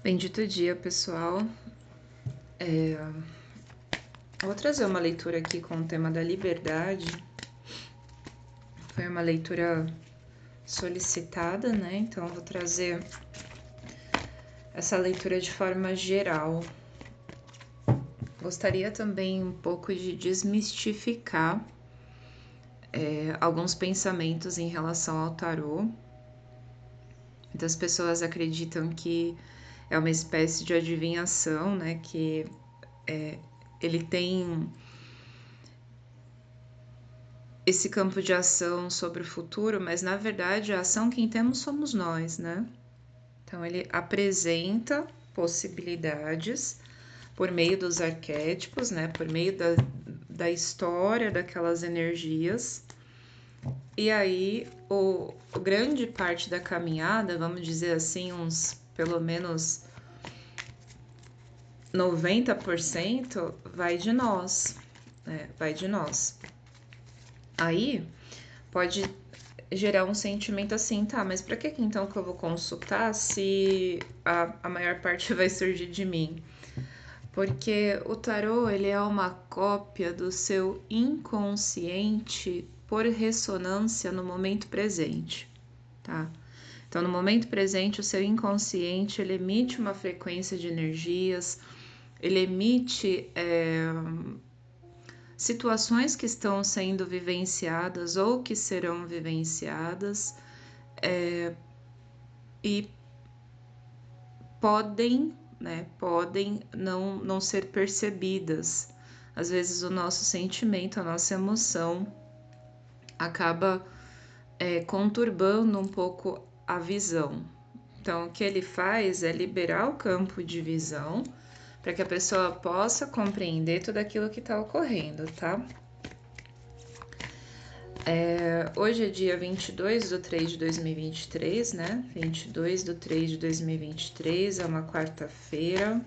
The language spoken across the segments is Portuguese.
Bendito dia, pessoal. Vou trazer uma leitura aqui com o tema da liberdade. Foi uma leitura solicitada, né? Então, eu vou trazer essa leitura de forma geral. Gostaria também um pouco de desmistificar alguns pensamentos em relação ao tarô. Muitas pessoas acreditam que é uma espécie de adivinhação, né? Que ele tem esse campo de ação sobre o futuro, mas na verdade a ação quem temos somos nós, né? Então ele apresenta possibilidades por meio dos arquétipos, né? Por meio da história daquelas energias. E aí o grande parte da caminhada, vamos dizer assim, uns pelo menos 90% vai de nós, né? Vai de nós. Aí pode gerar um sentimento assim, tá, mas pra que então que eu vou consultar se a maior parte vai surgir de mim? Porque o tarô, ele é uma cópia do seu inconsciente por ressonância no momento presente, tá? Então, no momento presente, o seu inconsciente, ele emite uma frequência de energias, ele emite situações que estão sendo vivenciadas ou que serão vivenciadas e podem, né, podem não ser percebidas. Às vezes o nosso sentimento, a nossa emoção acaba conturbando um pouco a visão. Então, o que ele faz é liberar o campo de visão para que a pessoa possa compreender tudo aquilo que está ocorrendo, tá? Hoje é dia 22/3/2023, né? 22/3/2023, é uma quarta-feira.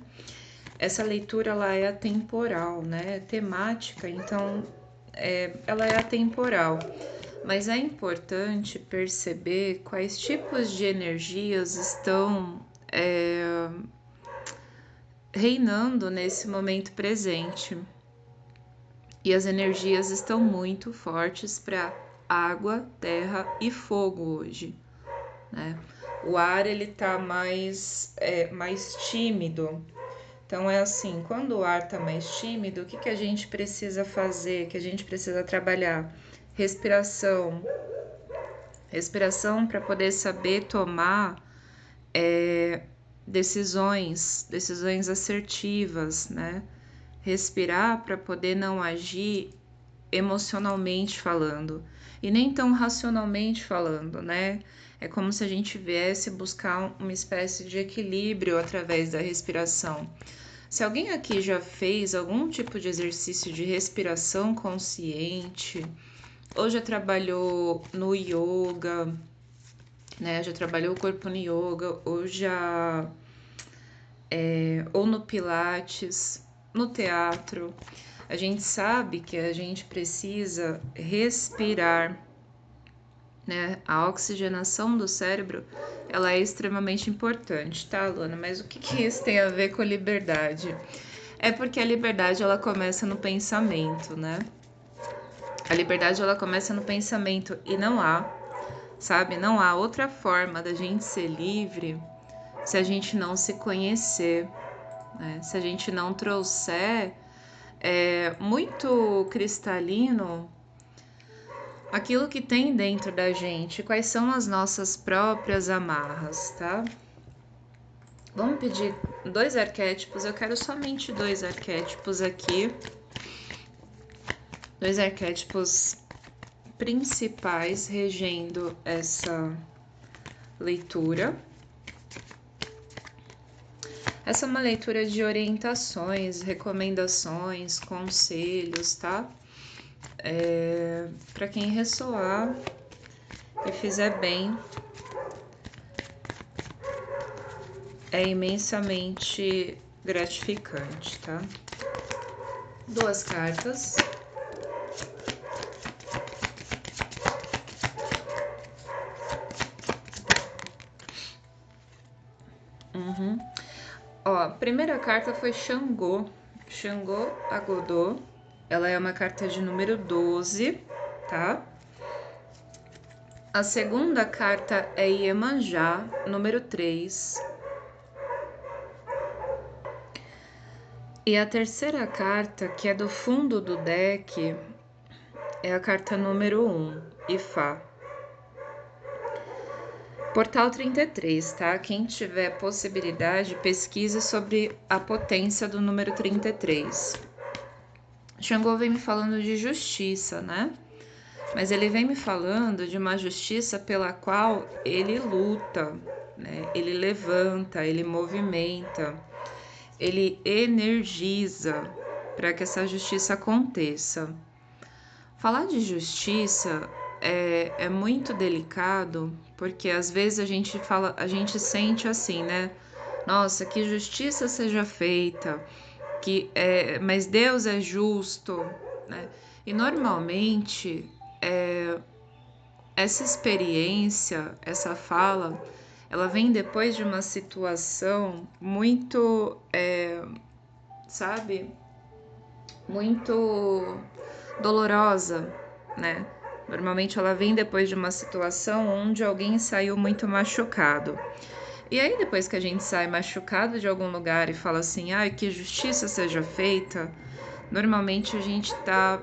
Essa leitura, ela é atemporal, né? É temática, então ela é atemporal. Mas é importante perceber quais tipos de energias estão reinando nesse momento presente. E as energias estão muito fortes para água, terra e fogo hoje, né? O ar, ele tá mais tímido. Então é assim, quando o ar tá mais tímido, o que a gente precisa fazer? Que a gente precisa trabalhar? Respiração. Respiração para poder saber tomar decisões assertivas, né? Respirar para poder não agir emocionalmente falando e nem tão racionalmente falando, né? É como se a gente viesse buscar uma espécie de equilíbrio através da respiração. Se alguém aqui já fez algum tipo de exercício de respiração consciente, ou já trabalhou no yoga, né? Já trabalhou o corpo no yoga, ou no pilates, no teatro, a gente sabe que a gente precisa respirar, né? A oxigenação do cérebro, ela é extremamente importante, tá, Luana? Mas o que isso tem a ver com liberdade? É porque a liberdade, ela começa no pensamento, né? A liberdade, ela começa no pensamento e não há, sabe? Não há outra forma da gente ser livre se a gente não se conhecer, né? Se a gente não trouxer muito cristalino aquilo que tem dentro da gente, quais são as nossas próprias amarras, tá? Vamos pedir 2 arquétipos, eu quero somente 2 arquétipos aqui. 2 arquétipos principais regendo essa leitura. Essa é uma leitura de orientações, recomendações, conselhos, tá? Para quem ressoar e fizer bem, é imensamente gratificante, tá? 2 cartas. a primeira carta foi Xangô. Xangô Agodô. Ela é uma carta de número 12, tá? A segunda carta é Iemanjá, número 3. E a terceira carta, que é do fundo do deck, é a carta número 1, Ifá. Portal 33, tá? Quem tiver possibilidade, pesquise sobre a potência do número 33. Xangô vem me falando de justiça, né? Mas ele vem me falando de uma justiça pela qual ele luta, né? Ele levanta, ele movimenta, ele energiza para que essa justiça aconteça. Falar de justiça é muito delicado, porque às vezes a gente sente assim, né? Nossa, que justiça seja feita, mas Deus é justo, né? E normalmente essa experiência, essa fala, ela vem depois de uma situação muito, sabe, muito dolorosa, né? Normalmente ela vem depois de uma situação onde alguém saiu muito machucado. E aí, depois que a gente sai machucado de algum lugar e fala assim, ai, que justiça seja feita, normalmente a gente tá.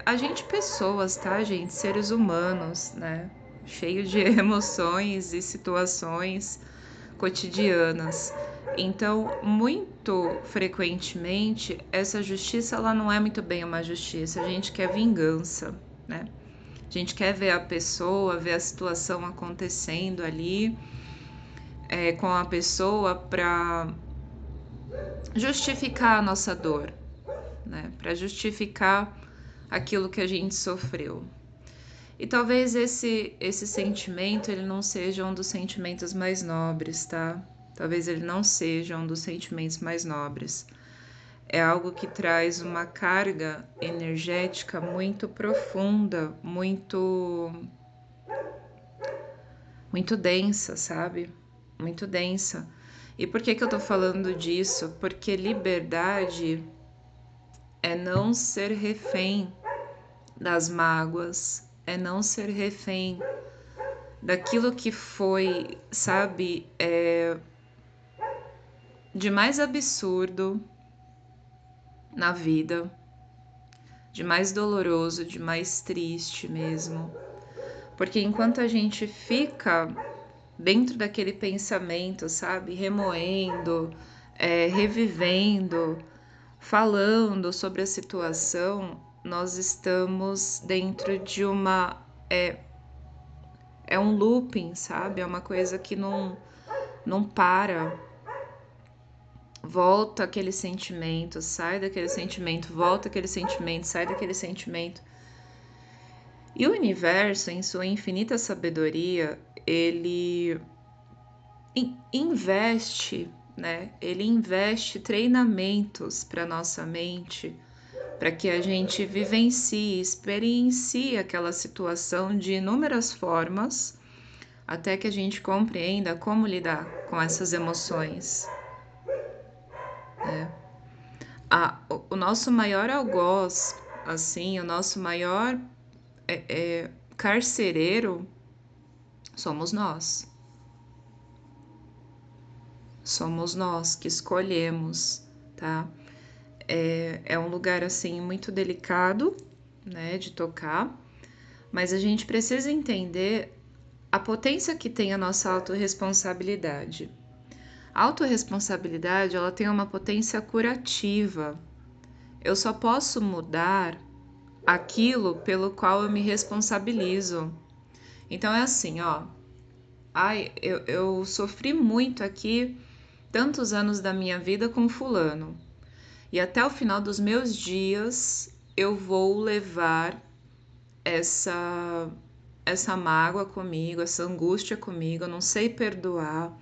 A gente, pessoas, tá, gente? Seres humanos, né? Cheio de emoções e situações cotidianas. Então, muito frequentemente, essa justiça ela não é muito bem uma justiça. A gente quer vingança, né? A gente quer ver a pessoa, ver a situação acontecendo ali com a pessoa para justificar a nossa dor, né? Para justificar aquilo que a gente sofreu. E talvez esse sentimento ele não seja um dos sentimentos mais nobres, tá? Talvez ele não seja um dos sentimentos mais nobres. É algo que traz uma carga energética muito profunda, muito densa, sabe? Muito densa. E por que eu tô falando disso? Porque liberdade é não ser refém das mágoas, é não ser refém daquilo que foi, sabe, de mais absurdo na vida, de mais doloroso, de mais triste mesmo. Porque enquanto a gente fica dentro daquele pensamento, sabe, remoendo, revivendo, falando sobre a situação, nós estamos dentro de é um looping, sabe? É uma coisa que não para. Volta aquele sentimento, sai daquele sentimento, volta aquele sentimento, sai daquele sentimento. E o universo, em sua infinita sabedoria, ele investe, né? Ele investe treinamentos para nossa mente, para que a gente vivencie, experiencie aquela situação de inúmeras formas, até que a gente compreenda como lidar com essas emoções, né? O nosso maior algoz, assim, o nosso maior carcereiro somos nós. Somos nós que escolhemos, tá? É um lugar, assim, muito delicado, né, de tocar, mas a gente precisa entender a potência que tem a nossa autorresponsabilidade. A autorresponsabilidade, ela tem uma potência curativa. Eu só posso mudar aquilo pelo qual eu me responsabilizo. Então é assim, ó. Ai, eu sofri muito aqui tantos anos da minha vida com fulano. E até o final dos meus dias eu vou levar essa mágoa comigo, essa angústia comigo, eu não sei perdoar,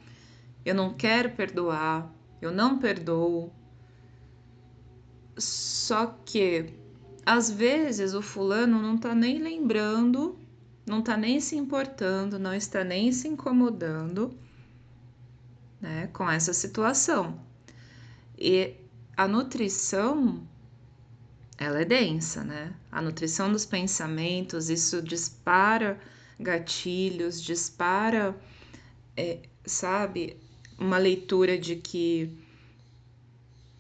eu não quero perdoar, eu não perdoo. Só que às vezes o fulano não tá nem lembrando, não tá nem se importando, não está nem se incomodando né, com essa situação. E a nutrição, ela é densa, né? A nutrição dos pensamentos, isso dispara gatilhos, dispara, sabe, uma leitura de que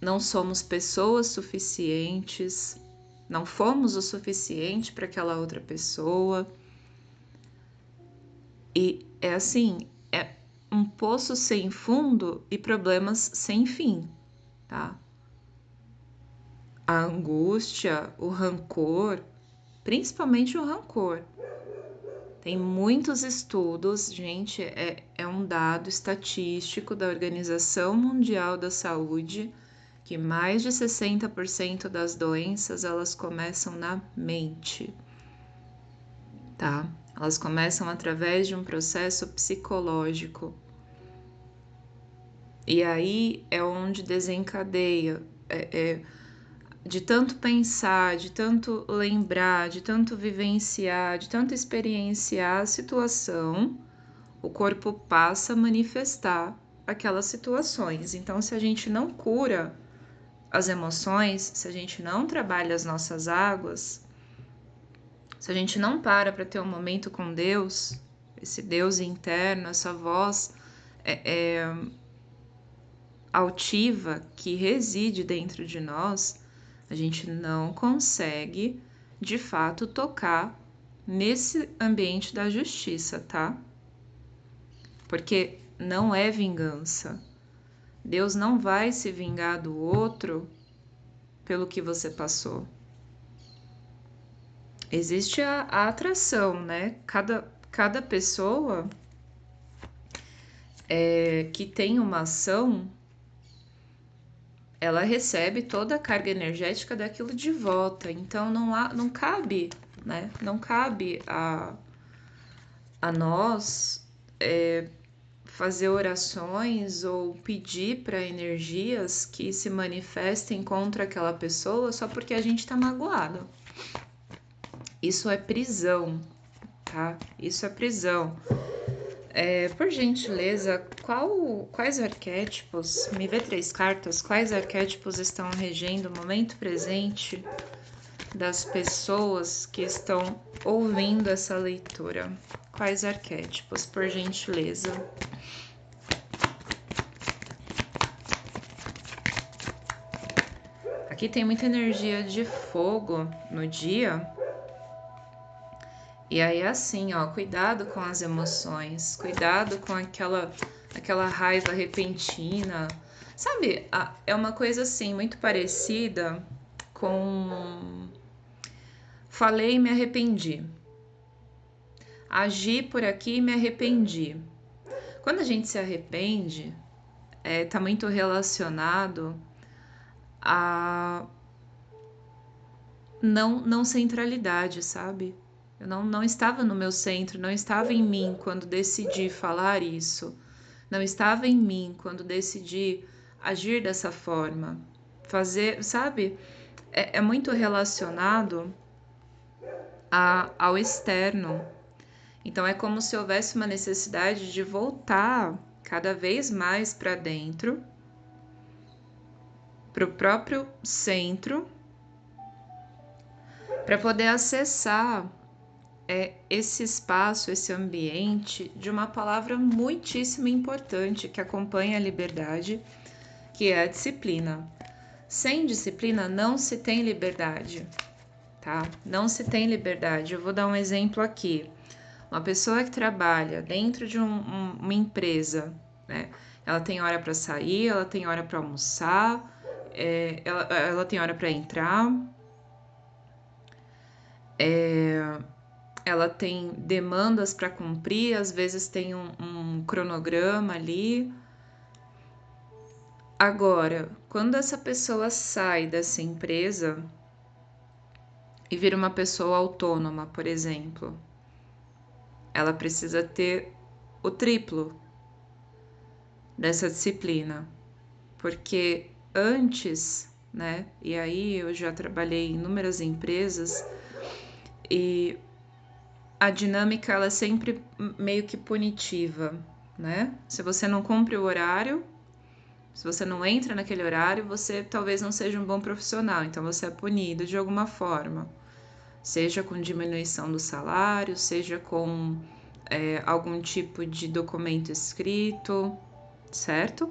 não somos pessoas suficientes, não fomos o suficiente para aquela outra pessoa. E é assim, é um poço sem fundo e problemas sem fim, tá? A angústia, o rancor, principalmente o rancor. Tem muitos estudos, gente, é um dado estatístico da Organização Mundial da Saúde que mais de 60% das doenças elas começam na mente, tá? Elas começam através de um processo psicológico. E aí é onde desencadeia, de tanto pensar, de tanto lembrar, de tanto vivenciar, de tanto experienciar a situação, o corpo passa a manifestar aquelas situações. Então, se a gente não cura as emoções, se a gente não trabalha as nossas águas, se a gente não para ter um momento com Deus, esse Deus interno, essa voz altiva que reside dentro de nós, a gente não consegue, de fato, tocar nesse ambiente da justiça, tá? Porque não é vingança. Deus não vai se vingar do outro pelo que você passou. Existe a atração, né? Cada pessoa que tem uma ação, ela recebe toda a carga energética daquilo de volta. Então não cabe, né? Não cabe a nós fazer orações ou pedir para energias que se manifestem contra aquela pessoa só porque a gente está magoado. Isso é prisão, tá? Isso é prisão. Por gentileza, quais arquétipos, me vê 3 cartas, quais arquétipos estão regendo o momento presente das pessoas que estão ouvindo essa leitura? Quais arquétipos, por gentileza? Aqui tem muita energia de fogo no dia. E aí é assim, ó, cuidado com as emoções, cuidado com aquela raiva repentina. Sabe, é uma coisa assim, muito parecida com falei e me arrependi. Agi por aqui e me arrependi. Quando a gente se arrepende, tá muito relacionado a não centralidade, sabe? Eu não estava no meu centro, não estava em mim quando decidi falar isso. Não estava em mim quando decidi agir dessa forma. Fazer, sabe? É muito relacionado ao externo. Então é como se houvesse uma necessidade de voltar cada vez mais para dentro, para o próprio centro, para poder acessar esse espaço, esse ambiente de uma palavra muitíssimo importante que acompanha a liberdade, que é a disciplina. Sem disciplina não se tem liberdade, tá? Não se tem liberdade. Eu vou dar um exemplo aqui. Uma pessoa que trabalha dentro de uma empresa, né? Ela tem hora para sair, ela tem hora para almoçar, ela tem hora para entrar, ela tem demandas para cumprir, às vezes tem um cronograma ali. Agora, quando essa pessoa sai dessa empresa e vira uma pessoa autônoma, por exemplo, ela precisa ter o triplo dessa disciplina, porque antes, né? E aí eu já trabalhei em inúmeras empresas e a dinâmica ela é sempre meio que punitiva, né? Se você não cumpre o horário, se você não entra naquele horário, você talvez não seja um bom profissional, então você é punido de alguma forma, seja com diminuição do salário, seja com algum tipo de documento escrito, certo?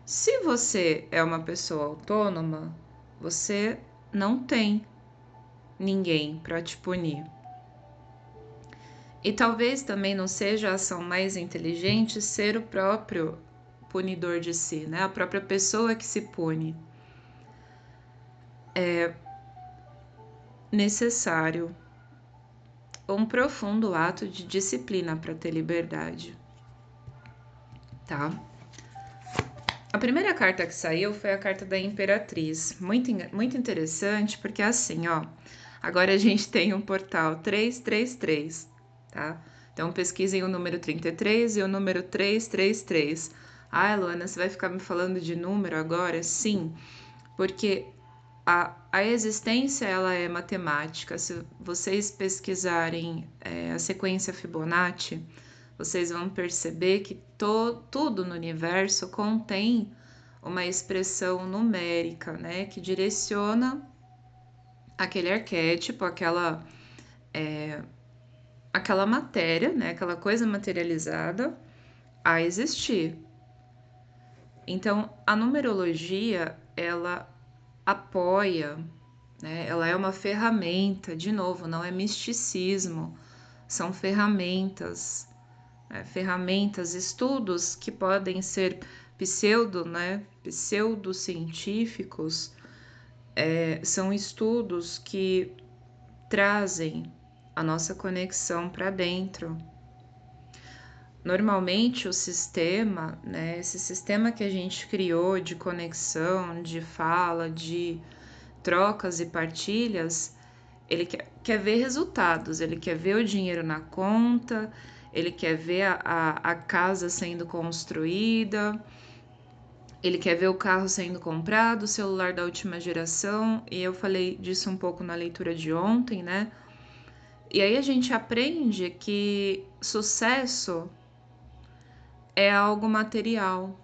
Se você é uma pessoa autônoma, você não tem ninguém para te punir. E talvez também não seja a ação mais inteligente ser o próprio punidor de si, né? A própria pessoa que se pune. É necessário um profundo ato de disciplina para ter liberdade, tá? A primeira carta que saiu foi a carta da Imperatriz. Muito interessante, porque assim, ó, agora a gente tem um portal 333, tá? Então pesquisem o número 33 e o número 333. Ah, Luana, você vai ficar me falando de número agora? Sim, porque a existência ela é matemática. Se vocês pesquisarem a sequência Fibonacci, vocês vão perceber que tudo no universo contém uma expressão numérica, né, que direciona aquele arquétipo, aquela matéria, né, aquela coisa materializada a existir. Então, a numerologia, ela apoia, né, ela é uma ferramenta, de novo, não é misticismo, são ferramentas, ferramentas, estudos que podem ser pseudocientíficos, são estudos que trazem a nossa conexão para dentro. Normalmente o sistema, né, esse sistema que a gente criou de conexão, de fala, de trocas e partilhas, ele quer ver resultados, ele quer ver o dinheiro na conta, ele quer ver a casa sendo construída, ele quer ver o carro sendo comprado, o celular da última geração, e eu falei disso um pouco na leitura de ontem, né? E aí a gente aprende que sucesso é algo material.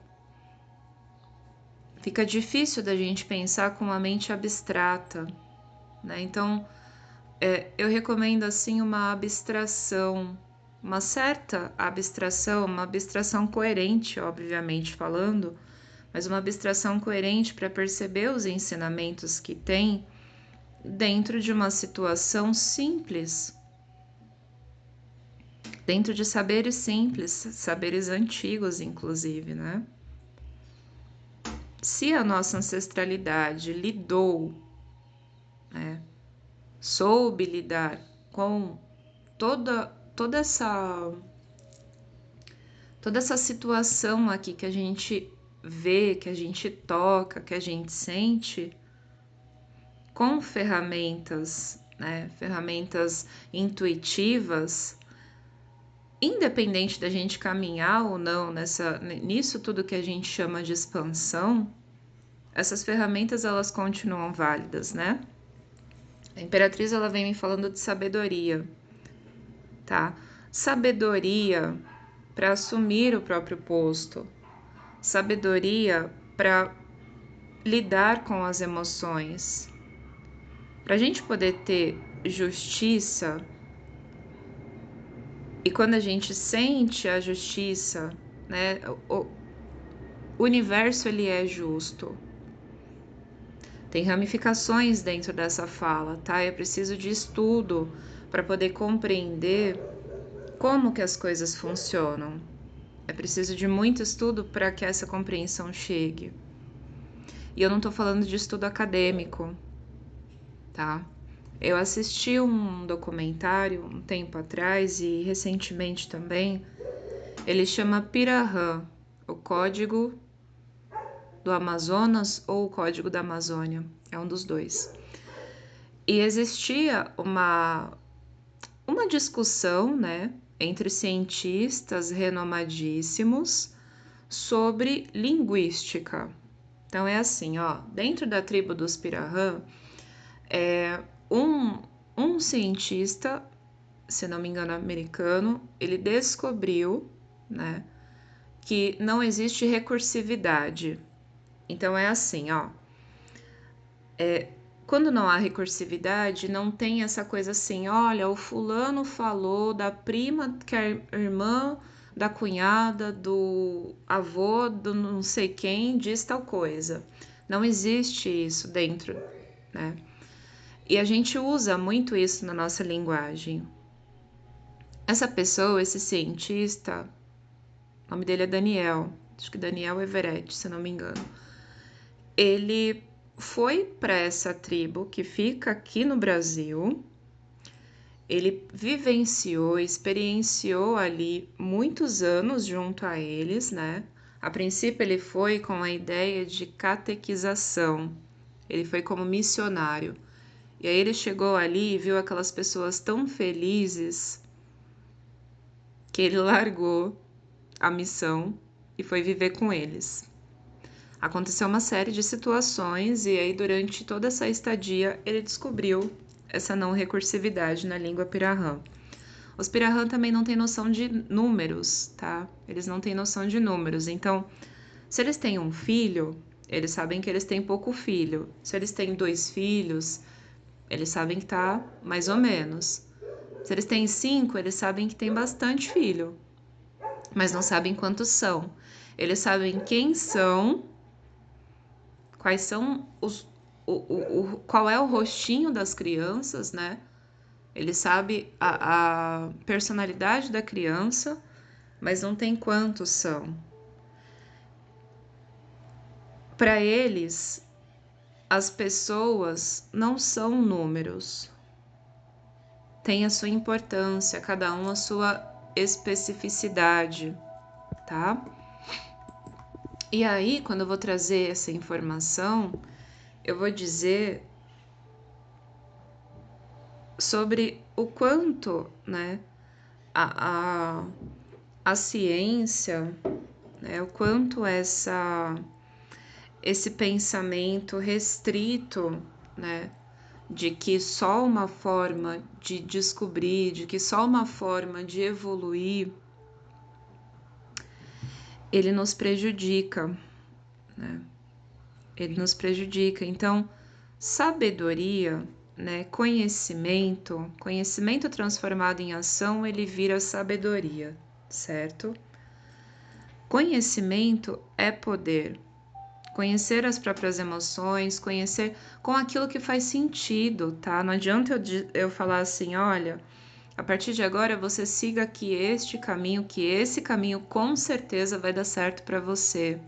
Fica difícil da gente pensar com uma mente abstrata, né? Então, eu recomendo assim uma abstração, uma certa abstração, uma abstração coerente, obviamente falando, mas uma abstração coerente para perceber os ensinamentos que tem dentro de uma situação simples, dentro de saberes simples, saberes antigos, inclusive, né? Se a nossa ancestralidade lidou, né, soube lidar com toda essa situação aqui que a gente vê, que a gente toca, que a gente sente, com ferramentas, né, ferramentas intuitivas, independente da gente caminhar ou não nisso tudo que a gente chama de expansão, essas ferramentas elas continuam válidas, né? A Imperatriz ela vem me falando de sabedoria, tá? Sabedoria para assumir o próprio posto, sabedoria para lidar com as emoções. Para a gente poder ter justiça, e quando a gente sente a justiça, né, o universo ele é justo. Tem ramificações dentro dessa fala, tá? Eu preciso de estudo para poder compreender como que as coisas funcionam. É preciso de muito estudo para que essa compreensão chegue. E eu não estou falando de estudo acadêmico, tá? Eu assisti um documentário um tempo atrás e recentemente também. Ele chama Pirahan, o Código do Amazonas ou o Código da Amazônia. É um dos dois. E existia uma discussão, né, entre cientistas renomadíssimos sobre linguística. Então é assim, ó, dentro da tribo dos Pirahan, um cientista, se não me engano americano, ele descobriu, né, que não existe recursividade. Então é assim, ó. Quando não há recursividade, não tem essa coisa assim, olha, o fulano falou da prima, que é irmã da cunhada, do avô, do não sei quem, diz tal coisa. Não existe isso dentro, né? E a gente usa muito isso na nossa linguagem. Essa pessoa, esse cientista, o nome dele é Daniel, acho que Daniel Everett, se não me engano. Ele foi para essa tribo que fica aqui no Brasil, ele vivenciou, experienciou ali muitos anos junto a eles, né? A princípio ele foi com a ideia de catequização, ele foi como missionário. E aí ele chegou ali e viu aquelas pessoas tão felizes que ele largou a missão e foi viver com eles. Aconteceu uma série de situações e aí durante toda essa estadia ele descobriu essa não recursividade na língua Pirahã. Os Pirahã também não têm noção de números, tá? Eles não têm noção de números. Então, se eles têm um filho, eles sabem que eles têm pouco filho. Se eles têm 2 filhos, eles sabem que tá mais ou menos. Se eles têm 5, eles sabem que tem bastante filho, mas não sabem quantos são. Eles sabem quem são, quais são qual é o rostinho das crianças, né? Ele sabe a personalidade da criança, mas não tem quantos são. Para eles, as pessoas não são números. Tem a sua importância, cada um a sua especificidade, tá? E aí, quando eu vou trazer essa informação, eu vou dizer sobre o quanto, né, a, a, a ciência, né, o quanto esse pensamento restrito, né, de que só uma forma de descobrir, de que só uma forma de evoluir, ele nos prejudica, né? Ele nos prejudica. Então, sabedoria, né, conhecimento transformado em ação, ele vira sabedoria, certo? Conhecimento é poder. Conhecer as próprias emoções, conhecer com aquilo que faz sentido, tá? Não adianta eu falar assim, olha, a partir de agora você siga aqui este caminho, que esse caminho com certeza vai dar certo para você.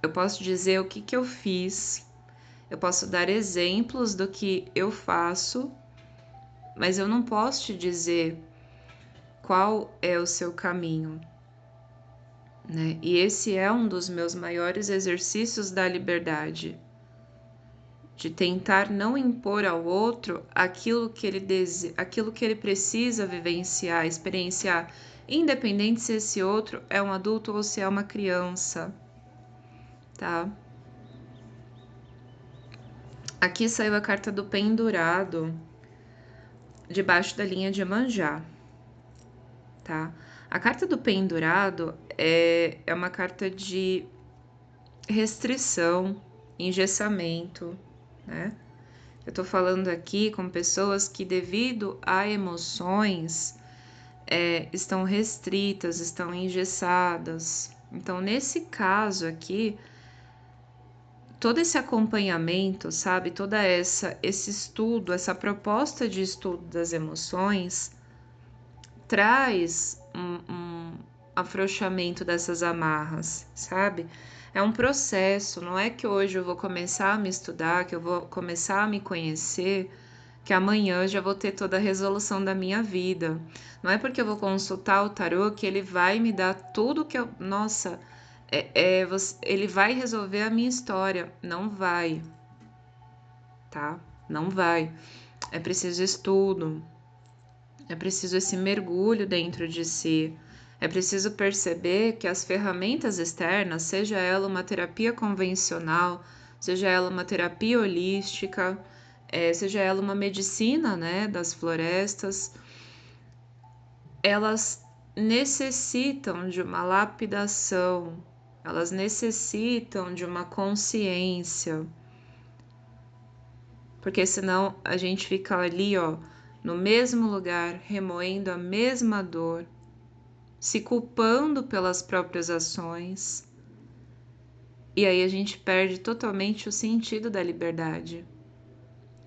Eu posso dizer o que eu fiz, eu posso dar exemplos do que eu faço, mas eu não posso te dizer qual é o seu caminho, né? E esse é um dos meus maiores exercícios da liberdade, de tentar não impor ao outro aquilo que ele precisa vivenciar, experienciar, independente se esse outro é um adulto ou se é uma criança, tá? Aqui saiu a carta do pendurado debaixo da linha de Iemanjá, tá? A carta do pendurado é uma carta de restrição, engessamento, né? Eu tô falando aqui com pessoas que, devido a emoções, estão restritas, estão engessadas. Então, nesse caso aqui, todo esse acompanhamento, sabe, esse estudo, essa proposta de estudo das emoções traz um afrouxamento dessas amarras, sabe? É um processo, não é que hoje eu vou começar a me estudar, que eu vou começar a me conhecer, que amanhã eu já vou ter toda a resolução da minha vida. Não é porque eu vou consultar o tarô que ele vai me dar tudo que eu... Nossa, ele vai resolver a minha história. Não vai, tá? Não vai. É preciso estudo, é preciso esse mergulho dentro de si. É preciso perceber que as ferramentas externas, seja ela uma terapia convencional, seja ela uma terapia holística, seja ela uma medicina, né, das florestas, elas necessitam de uma lapidação, elas necessitam de uma consciência, porque senão a gente fica ali, ó, no mesmo lugar, remoendo a mesma dor, se culpando pelas próprias ações, e aí a gente perde totalmente o sentido da liberdade,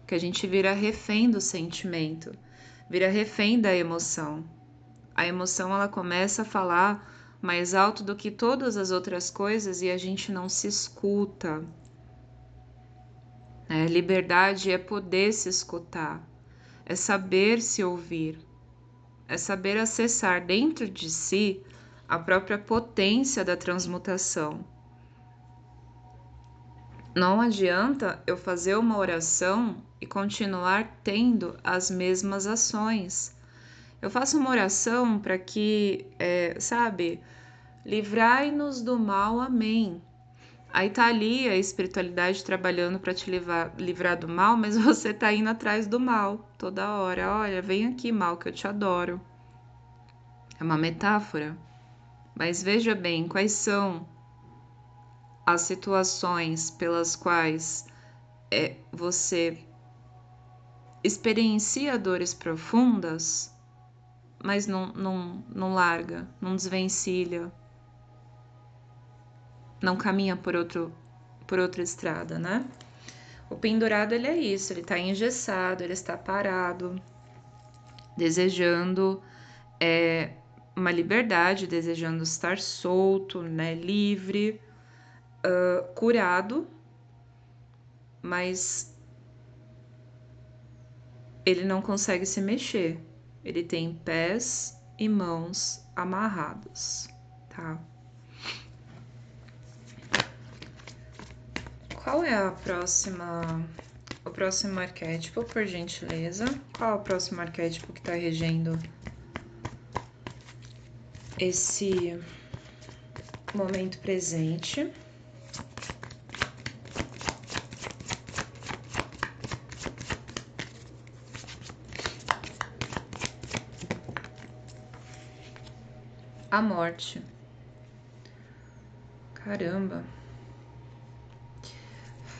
que a gente vira refém do sentimento, vira refém da emoção. A emoção ela começa a falar mais alto do que todas as outras coisas e a gente não se escuta. Liberdade é poder se escutar, é saber se ouvir, é saber acessar dentro de si a própria potência da transmutação. Não adianta eu fazer uma oração e continuar tendo as mesmas ações. Eu faço uma oração para que, sabe, livrai-nos do mal, amém. Aí tá ali a espiritualidade trabalhando para te livrar do mal, mas você tá indo atrás do mal toda hora. Olha, vem aqui, mal, que eu te adoro. É uma metáfora. Mas veja bem, quais são as situações pelas quais você experiencia dores profundas, mas não larga, não desvencilha, não caminha por outra estrada, né? O pendurado, ele é isso, ele está engessado, ele está parado, desejando uma liberdade, desejando estar solto, né, livre, curado, mas ele não consegue se mexer. Ele tem pés e mãos amarrados, tá? Qual é o próximo arquétipo, por gentileza? Qual é o próximo arquétipo que está regendo esse momento presente? A morte. Caramba.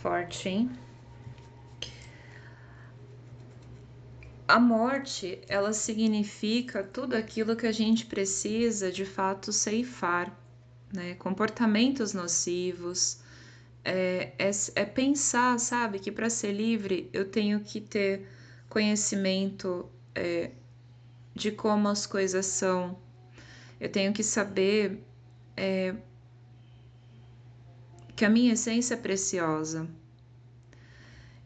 Forte, hein? A morte, ela significa tudo aquilo que a gente precisa de fato ceifar, né? Comportamentos nocivos, é pensar, sabe, que para ser livre eu tenho que ter conhecimento de como as coisas são, eu tenho que saber que a minha essência é preciosa.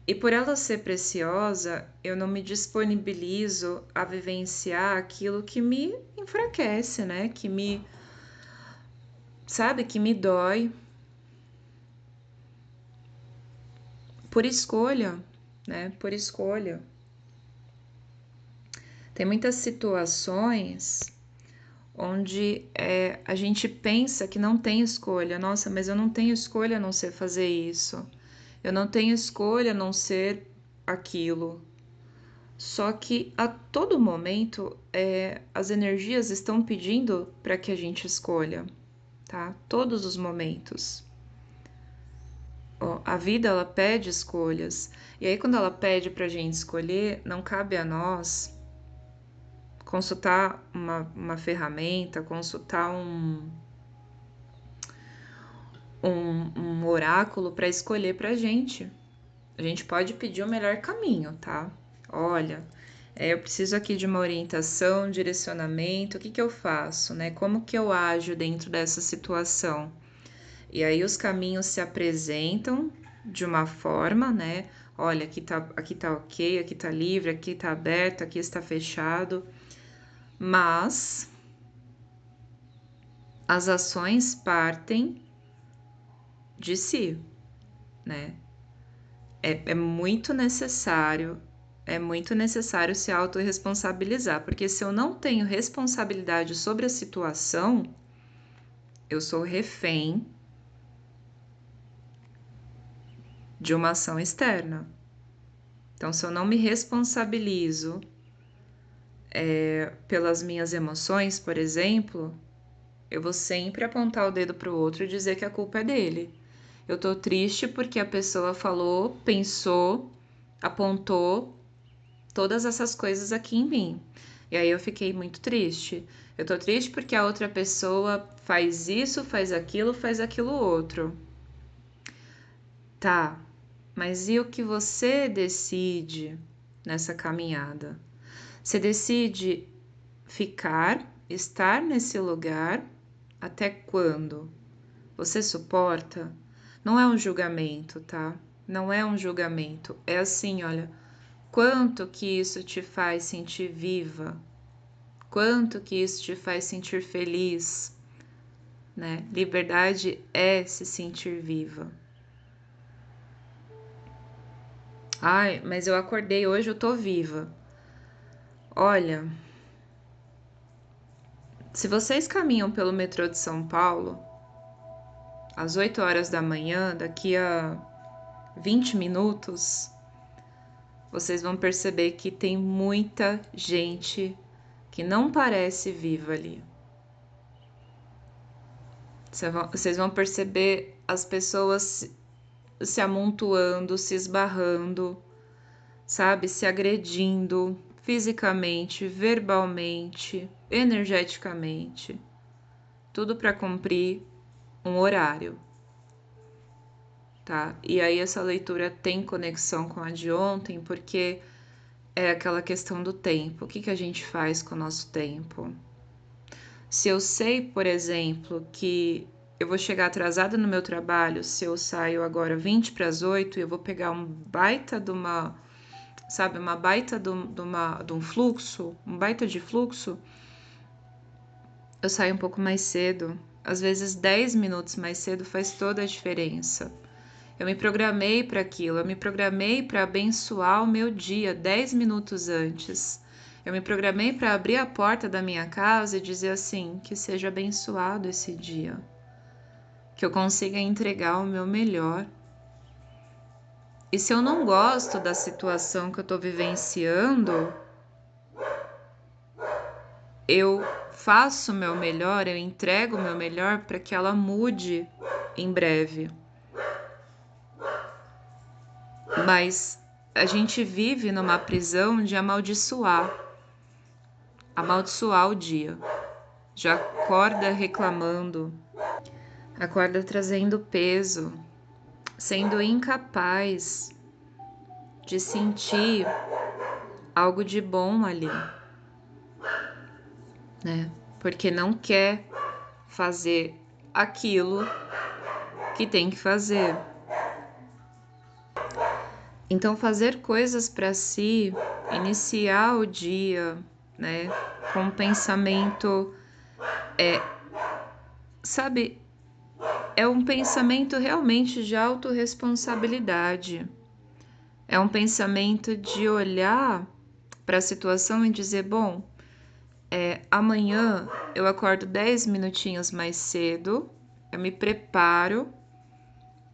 E por ela ser preciosa, eu não me disponibilizo a vivenciar aquilo que me enfraquece, né? Que me, sabe, que me dói. Por escolha, né? Por escolha. Tem muitas situações onde a gente pensa que não tem escolha. Nossa, mas eu não tenho escolha a não ser fazer isso. Eu não tenho escolha a não ser aquilo. Só que a todo momento as energias estão pedindo para que a gente escolha, tá? Todos os momentos. Ó, a vida ela pede escolhas. E aí quando ela pede para a gente escolher, não cabe a nós consultar uma ferramenta, consultar um oráculo para escolher para a gente. A gente pode pedir o melhor caminho, tá? Olha, eu preciso aqui de uma orientação, direcionamento, o que que eu faço, né? Como que eu ajo dentro dessa situação? E aí os caminhos se apresentam de uma forma, né? Olha, aqui tá ok, aqui tá livre, aqui tá aberto, aqui está fechado. Mas as ações partem de si, né? É muito necessário se autorresponsabilizar, porque se eu não tenho responsabilidade sobre a situação, eu sou refém de uma ação externa. Então, se eu não me responsabilizo pelas minhas emoções, por exemplo, eu vou sempre apontar o dedo pro outro e dizer que a culpa é dele. Eu tô triste porque a pessoa falou, pensou, apontou todas essas coisas aqui em mim. E aí eu fiquei muito triste. Eu tô triste porque a outra pessoa faz isso, faz aquilo outro. Tá, mas e o que você decide nessa caminhada? Você decide estar nesse lugar até quando? Você suporta? Não é um julgamento, tá? Não é um julgamento. É assim, olha, quanto que isso te faz sentir viva? Quanto que isso te faz sentir feliz, né? Liberdade é se sentir viva. Ai, mas eu acordei hoje, eu tô viva. Olha, se vocês caminham pelo metrô de São Paulo, às 8 horas da manhã, daqui a 20 minutos, vocês vão perceber que tem muita gente que não parece viva ali. Vocês vão perceber as pessoas se amontoando, se esbarrando, sabe? Se agredindo fisicamente, verbalmente, energeticamente. Tudo para cumprir um horário, tá? E aí essa leitura tem conexão com a de ontem, porque é aquela questão do tempo. O que a gente faz com o nosso tempo? Se eu sei, por exemplo, que eu vou chegar atrasada no meu trabalho, se eu saio agora 20 para as 8, eu vou pegar um baita de uma, sabe, uma baita de um fluxo, um baita de fluxo, eu saio um pouco mais cedo. Às vezes 10 minutos mais cedo faz toda a diferença. Eu me programei para aquilo, eu me programei para abençoar o meu dia 10 minutos antes. Eu me programei para abrir a porta da minha casa e dizer assim: que seja abençoado esse dia, que eu consiga entregar o meu melhor. E se eu não gosto da situação que eu estou vivenciando, eu faço o meu melhor, eu entrego o meu melhor para que ela mude em breve. Mas a gente vive numa prisão de amaldiçoar o dia. Já acorda reclamando, acorda trazendo peso, sendo incapaz de sentir algo de bom ali, né? Porque não quer fazer aquilo que tem que fazer. Então, fazer coisas para si, iniciar o dia, né, com um pensamento, sabe, é um pensamento realmente de autorresponsabilidade. É um pensamento de olhar para a situação e dizer, bom, amanhã eu acordo 10 minutinhos mais cedo, eu me preparo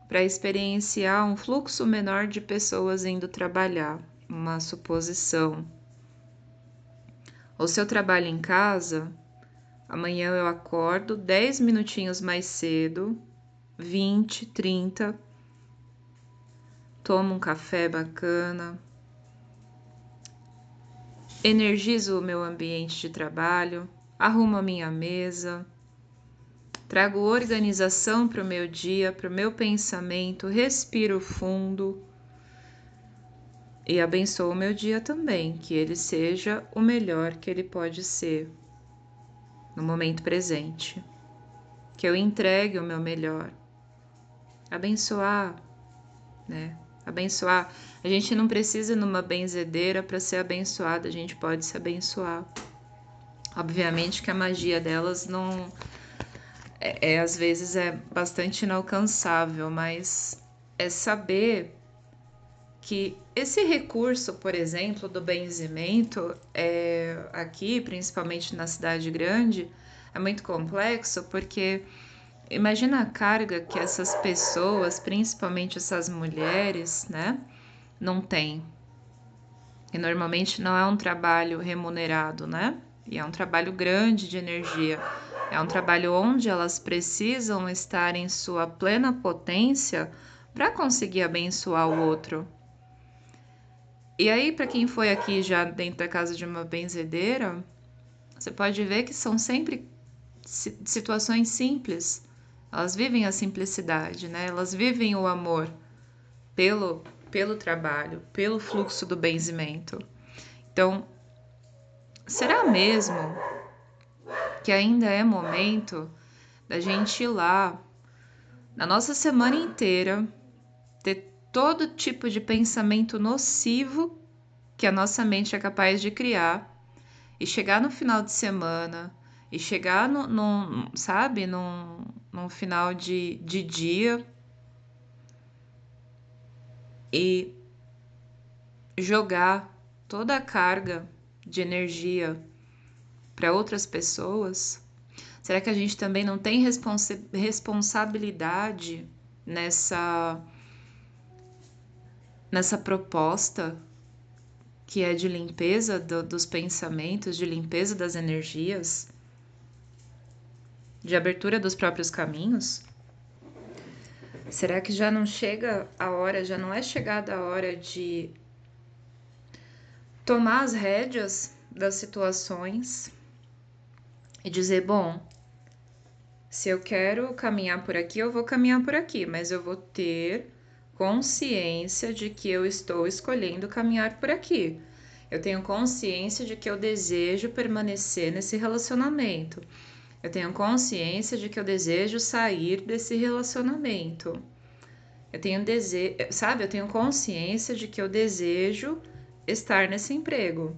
para experienciar um fluxo menor de pessoas indo trabalhar, uma suposição. Ou se eu trabalho em casa, amanhã eu acordo 10 minutinhos mais cedo, 20, 30, tomo um café bacana, energizo o meu ambiente de trabalho, arrumo a minha mesa, trago organização para o meu dia, para o meu pensamento, respiro fundo e abençoo o meu dia também, que ele seja o melhor que ele pode ser no momento presente, que eu entregue o meu melhor. Abençoar, né? Abençoar. A gente não precisa ir numa benzedeira para ser abençoada, a gente pode se abençoar. Obviamente que a magia delas não às vezes é bastante inalcançável, mas é saber que esse recurso, por exemplo, do benzimento, aqui, principalmente na cidade grande, é muito complexo, porque imagina a carga que essas pessoas, principalmente essas mulheres, né, não têm. E normalmente não é um trabalho remunerado, né? E é um trabalho grande de energia. É um trabalho onde elas precisam estar em sua plena potência para conseguir abençoar o outro. E aí, para quem foi aqui já dentro da casa de uma benzedeira, você pode ver que são sempre situações simples. Elas vivem a simplicidade, né? Elas vivem o amor pelo trabalho, pelo fluxo do benzimento. Então, será mesmo que ainda é momento da gente ir lá, na nossa semana inteira, ter todo tipo de pensamento nocivo que a nossa mente é capaz de criar e chegar no final de semana e chegar sabe, num final de dia e jogar toda a carga de energia para outras pessoas? Será que a gente também não tem responsabilidade nessa proposta que é de limpeza dos pensamentos, de limpeza das energias, de abertura dos próprios caminhos? Será que já não chega a hora, já não é chegada a hora de tomar as rédeas das situações e dizer, bom, se eu quero caminhar por aqui, eu vou caminhar por aqui, mas eu vou ter consciência de que eu estou escolhendo caminhar por aqui. Eu tenho consciência de que eu desejo permanecer nesse relacionamento. Eu tenho consciência de que eu desejo sair desse relacionamento. Eu tenho desejo, sabe? Eu tenho consciência de que eu desejo estar nesse emprego.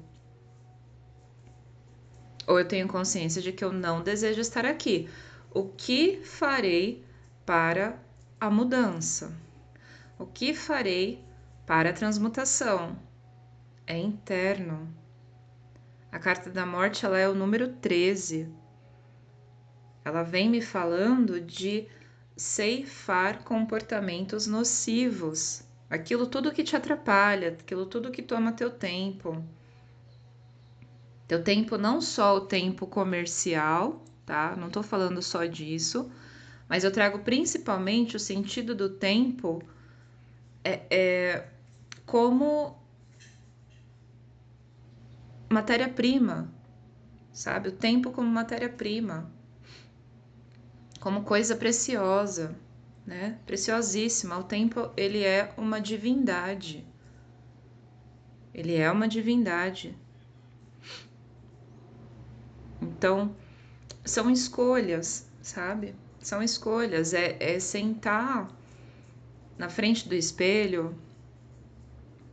Ou eu tenho consciência de que eu não desejo estar aqui. O que farei para a mudança? O que farei para a transmutação? É interno. A carta da morte, ela é o número 13. Ela vem me falando de ceifar comportamentos nocivos. Aquilo tudo que te atrapalha, aquilo tudo que toma teu tempo. Teu tempo, não só o tempo comercial, tá? Não tô falando só disso, mas eu trago principalmente o sentido do tempo como matéria-prima, sabe? O tempo como matéria-prima, como coisa preciosa, né? Preciosíssima. O tempo, ele é uma divindade. Ele é uma divindade. Então, são escolhas, sabe? São escolhas. É sentar na frente do espelho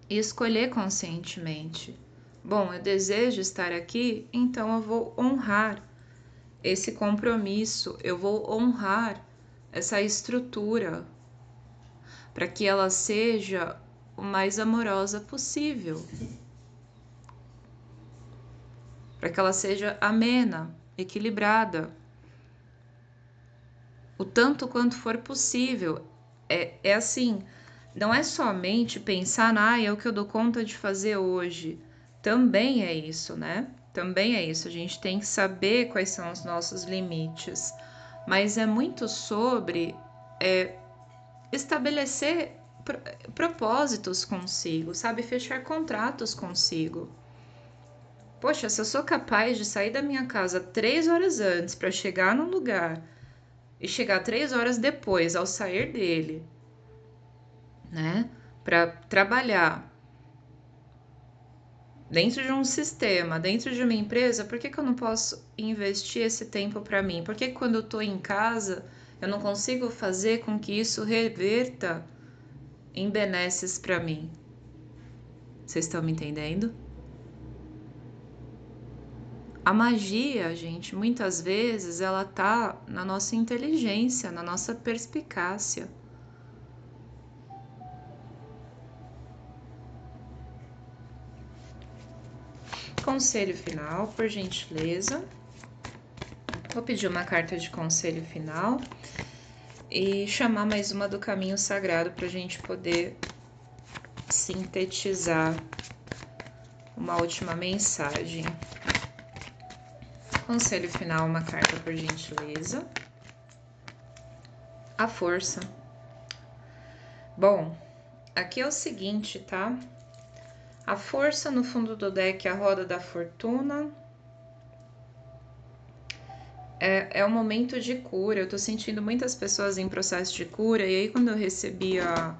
e escolher conscientemente. Bom, eu desejo estar aqui, então eu vou honrar esse compromisso, eu vou honrar essa estrutura para que ela seja o mais amorosa possível, para que ela seja amena, equilibrada, o tanto quanto for possível. É assim, não é somente pensar, é o que eu dou conta de fazer hoje. Também é isso, né? Também é isso. A gente tem que saber quais são os nossos limites. Mas é muito sobre estabelecer propósitos consigo, sabe? Fechar contratos consigo. Poxa, se eu sou capaz de sair da minha casa 3 horas antes para chegar num lugar e chegar 3 horas depois ao sair dele, né? Para trabalhar dentro de um sistema, dentro de uma empresa, por que eu não posso investir esse tempo para mim? Por que quando eu estou em casa eu não consigo fazer com que isso reverta em benesses para mim? Vocês estão me entendendo? A magia, gente, muitas vezes ela tá na nossa inteligência, na nossa perspicácia. Conselho final, por gentileza. Vou pedir uma carta de conselho final e chamar mais uma do caminho sagrado para a gente poder sintetizar uma última mensagem. Conselho final, uma carta, por gentileza. A força. Bom, aqui é o seguinte, tá? A força no fundo do deck, a roda da fortuna. É um momento de cura. Eu tô sentindo muitas pessoas em processo de cura. E aí, quando eu recebi a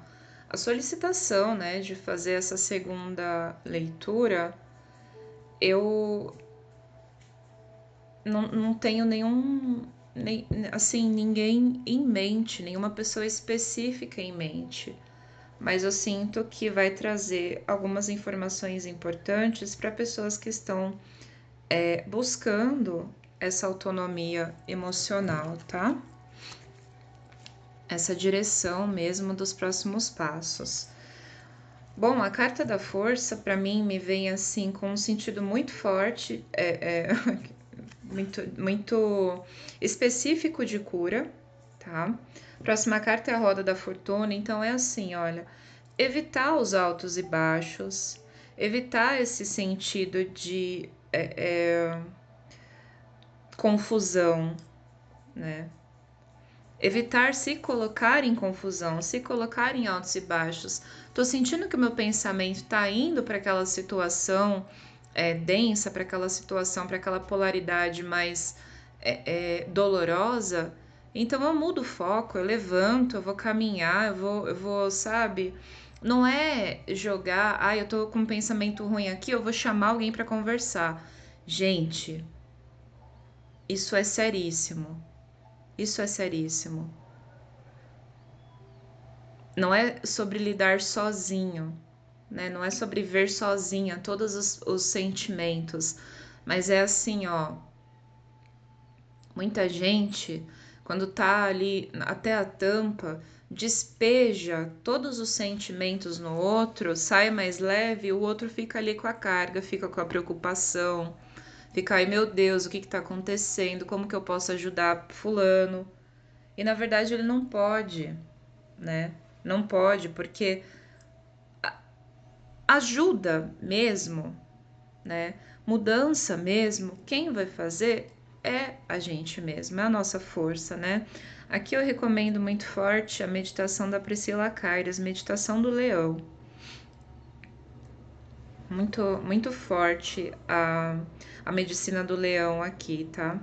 solicitação, né, de fazer essa segunda leitura, eu não tenho assim, ninguém em mente, nenhuma pessoa específica em mente. Mas eu sinto que vai trazer algumas informações importantes para pessoas que estão buscando essa autonomia emocional, tá? Essa direção mesmo dos próximos passos. Bom, a carta da força para mim me vem assim com um sentido muito forte, muito específico de cura, tá? Próxima carta é a roda da fortuna, então é assim, olha, evitar os altos e baixos, evitar esse sentido de confusão, né? Evitar se colocar em confusão, se colocar em altos e baixos. Tô sentindo que o meu pensamento tá indo para aquela situação densa, para aquela situação, para aquela polaridade mais dolorosa. Então eu mudo o foco, eu levanto, eu vou caminhar, eu vou, sabe? Não é jogar, eu tô com um pensamento ruim aqui, eu vou chamar alguém para conversar. Gente, isso é seríssimo. Isso é seríssimo. Não é sobre lidar sozinho, né? Não é sobre ver sozinha todos os sentimentos, mas é assim, ó. Muita gente, quando tá ali até a tampa, despeja todos os sentimentos no outro, sai mais leve, e o outro fica ali com a carga, fica com a preocupação, fica, ai meu Deus, o que que tá acontecendo? Como que eu posso ajudar fulano? E na verdade ele não pode, né? Não pode, porque ajuda mesmo, né? Mudança mesmo, quem vai fazer é a gente mesmo, é a nossa força, né? Aqui eu recomendo muito forte a meditação da Priscila Caires, meditação do leão. Muito forte a medicina do leão aqui, tá?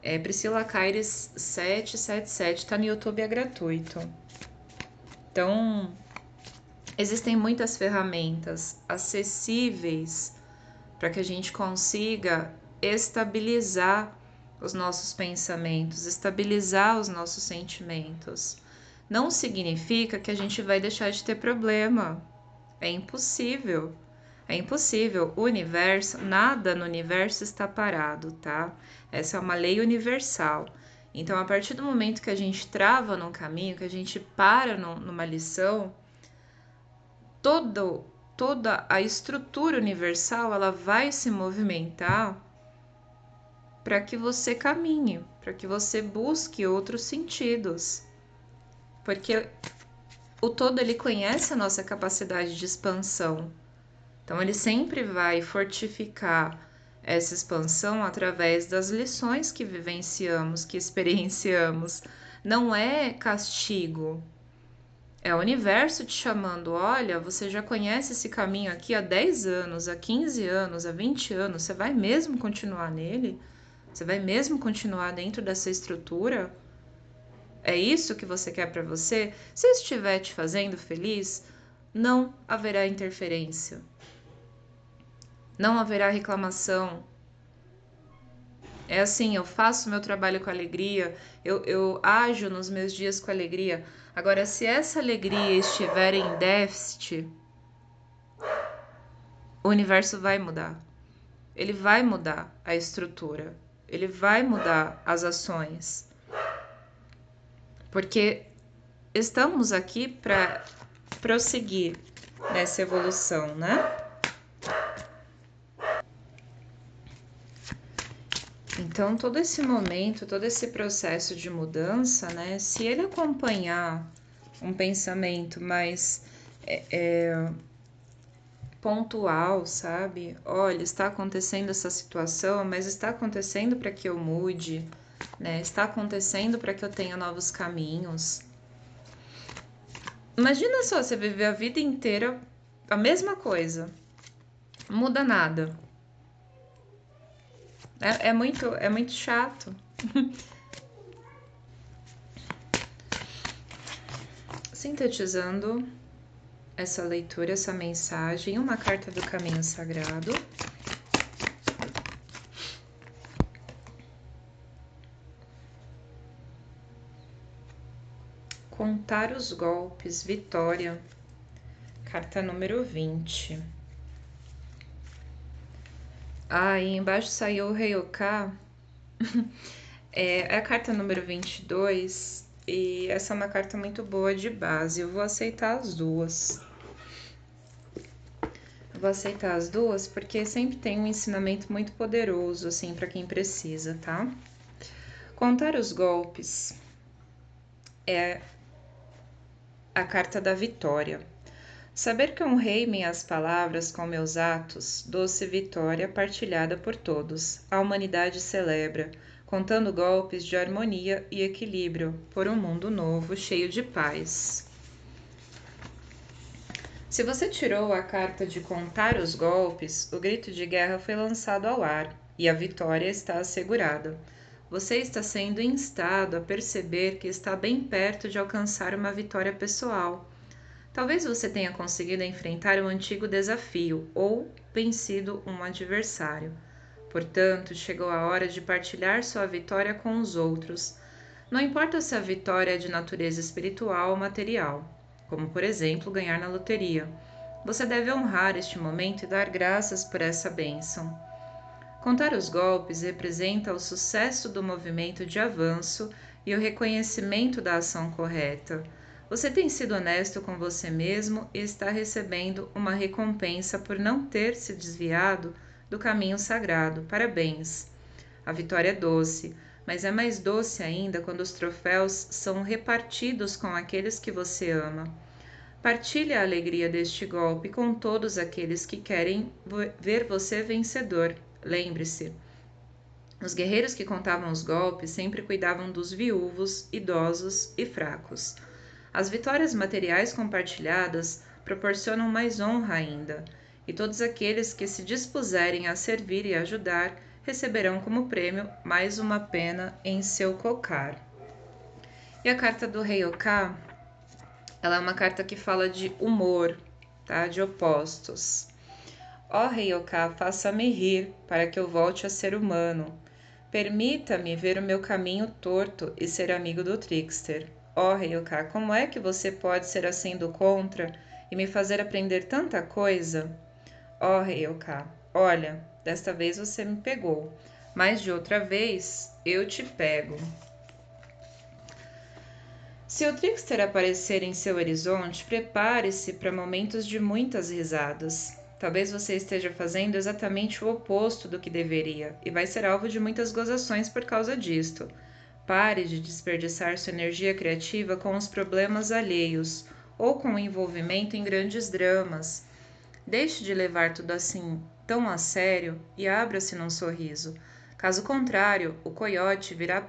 É Priscila Caires 777, tá no YouTube, é gratuito. Então, existem muitas ferramentas acessíveis para que a gente consiga estabilizar os nossos pensamentos, estabilizar os nossos sentimentos. Não significa que a gente vai deixar de ter problema. É impossível. É impossível. O universo, nada no universo está parado, tá? Essa é uma lei universal. Então, a partir do momento que a gente trava num caminho, que a gente para numa lição, toda a estrutura universal ela vai se movimentar para que você caminhe, para que você busque outros sentidos. Porque o todo ele conhece a nossa capacidade de expansão. Então ele sempre vai fortificar essa expansão através das lições que vivenciamos, que experienciamos. Não é castigo. É o universo te chamando, olha, você já conhece esse caminho aqui há 10 anos, há 15 anos, há 20 anos, você vai mesmo continuar nele? Você vai mesmo continuar dentro dessa estrutura? É isso que você quer para você? Se estiver te fazendo feliz, não haverá interferência. Não haverá reclamação. É assim, eu faço meu trabalho com alegria, eu ajo nos meus dias com alegria. Agora, se essa alegria estiver em déficit, o universo vai mudar. Ele vai mudar a estrutura. Ele vai mudar as ações. Porque estamos aqui para prosseguir nessa evolução, né? Então, todo esse momento, todo esse processo de mudança, né? Se ele acompanhar um pensamento mais pontual, sabe? Olha, está acontecendo essa situação, mas está acontecendo para que eu mude, né? Está acontecendo para que eu tenha novos caminhos. Imagina só, você viver a vida inteira a mesma coisa, não muda nada. É muito chato. Sintetizando essa leitura, essa mensagem, uma carta do caminho sagrado. Contar os golpes, vitória. Carta número 20. E embaixo saiu o Ryoka. É a carta número 22. E essa é uma carta muito boa de base. Eu vou aceitar as duas. Vou aceitar as duas porque sempre tem um ensinamento muito poderoso, assim, para quem precisa, tá? Contar os golpes é a carta da vitória. Saber que honrei minhas palavras com meus atos, doce vitória partilhada por todos. A humanidade celebra, contando golpes de harmonia e equilíbrio, por um mundo novo, cheio de paz. Se você tirou a carta de contar os golpes, o grito de guerra foi lançado ao ar e a vitória está assegurada. Você está sendo instado a perceber que está bem perto de alcançar uma vitória pessoal. Talvez você tenha conseguido enfrentar um antigo desafio ou vencido um adversário. Portanto, chegou a hora de partilhar sua vitória com os outros. Não importa se a vitória é de natureza espiritual ou material, como por exemplo ganhar na loteria. Você deve honrar este momento e dar graças por essa bênção. Contar os golpes representa o sucesso do movimento de avanço e o reconhecimento da ação correta. Você tem sido honesto com você mesmo e está recebendo uma recompensa por não ter se desviado do caminho sagrado. Parabéns! A vitória é doce, mas é mais doce ainda quando os troféus são repartidos com aqueles que você ama. Partilhe a alegria deste golpe com todos aqueles que querem ver você vencedor. Lembre-se, os guerreiros que contavam os golpes sempre cuidavam dos viúvos, idosos e fracos. As vitórias materiais compartilhadas proporcionam mais honra ainda, e todos aqueles que se dispuserem a servir e ajudar receberão como prêmio mais uma pena em seu cocar. E a carta do Ryoka, ela é uma carta que fala de humor, tá? De opostos. Ó Ryoka, faça-me rir para que eu volte a ser humano. Permita-me ver o meu caminho torto e ser amigo do trickster. Ó Ryoka, como é que você pode ser assim do contra e me fazer aprender tanta coisa? Ó Ryoka, olha, desta vez você me pegou, mas de outra vez eu te pego. Se o trickster aparecer em seu horizonte, prepare-se para momentos de muitas risadas. Talvez você esteja fazendo exatamente o oposto do que deveria e vai ser alvo de muitas gozações por causa disto. Pare de desperdiçar sua energia criativa com os problemas alheios ou com o envolvimento em grandes dramas. Deixe de levar tudo assim tão a sério e abra-se num sorriso. Caso contrário, o coiote virá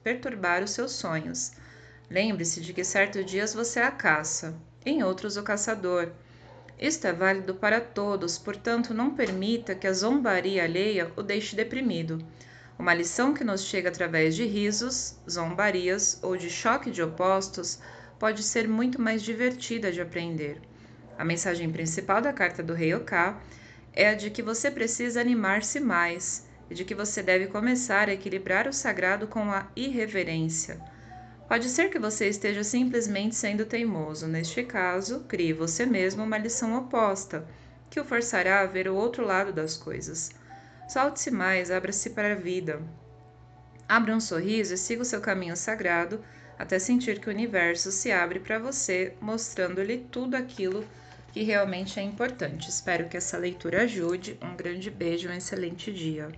perturbar os seus sonhos. Lembre-se de que certos dias você é a caça, em outros o caçador. Isto é válido para todos, portanto não permita que a zombaria alheia o deixe deprimido. Uma lição que nos chega através de risos, zombarias ou de choque de opostos pode ser muito mais divertida de aprender. A mensagem principal da carta do Ryoka é a de que você precisa animar-se mais e de que você deve começar a equilibrar o sagrado com a irreverência. Pode ser que você esteja simplesmente sendo teimoso. Neste caso, crie você mesmo uma lição oposta, que o forçará a ver o outro lado das coisas. Solte-se mais, abra-se para a vida. Abra um sorriso e siga o seu caminho sagrado até sentir que o universo se abre para você, mostrando-lhe tudo aquilo que realmente é importante. Espero que essa leitura ajude. Um grande beijo e um excelente dia.